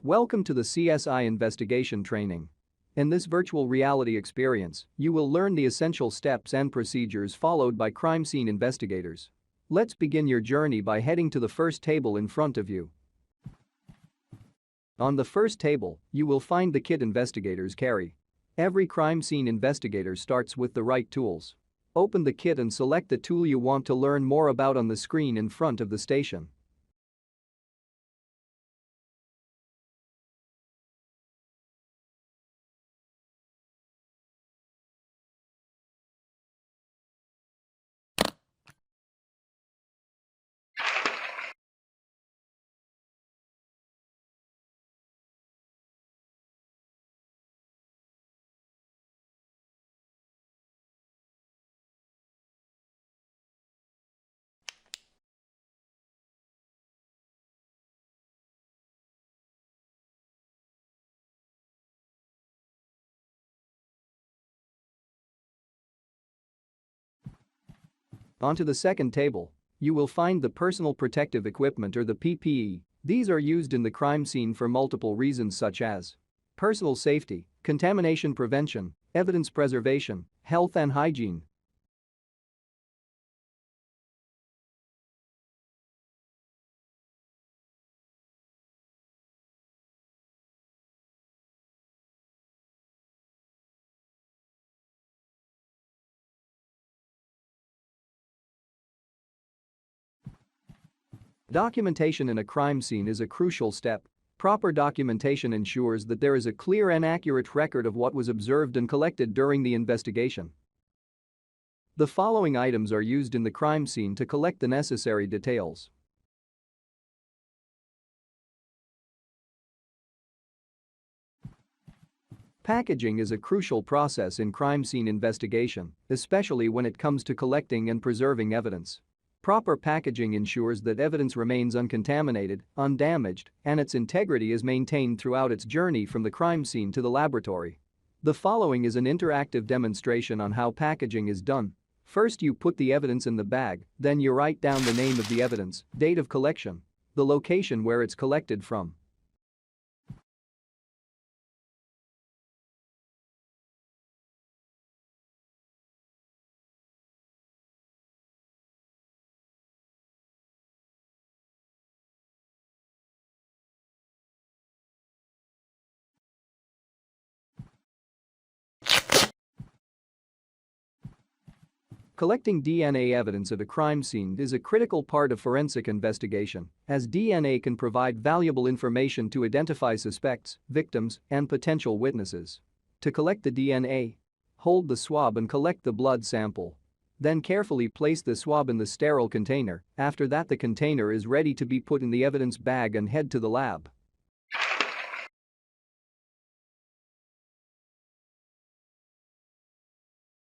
Welcome to the CSI investigation training. In this virtual reality experience, you will learn the essential steps and procedures followed by crime scene investigators. Let's begin your journey by heading to the first table in front of you. On the first table, you will find the kit investigators carry. Every crime scene investigator starts with the right tools. Open the kit and select the tool you want to learn more about on the screen in front of the station. Onto the second table, you will find the personal protective equipment or the PPE. These are used in the crime scene for multiple reasons such as personal safety, contamination prevention, evidence preservation, health and hygiene. Documentation in a crime scene is a crucial step. Proper documentation ensures that there is a clear and accurate record of what was observed and collected during the investigation. The following items are used in the crime scene to collect the necessary details. Packaging is a crucial process in crime scene investigation, especially when it comes to collecting and preserving evidence. Proper packaging ensures that evidence remains uncontaminated, undamaged, and its integrity is maintained throughout its journey from the crime scene to the laboratory. The following is an interactive demonstration on how packaging is done. First, you put the evidence in the bag, then you write down the name of the evidence, date of collection, the location where it's collected from. Collecting DNA evidence at a crime scene is a critical part of forensic investigation, as DNA can provide valuable information to identify suspects, victims, and potential witnesses. To collect the DNA, hold the swab and collect the blood sample. Then carefully place the swab in the sterile container. After that, the container is ready to be put in the evidence bag and head to the lab.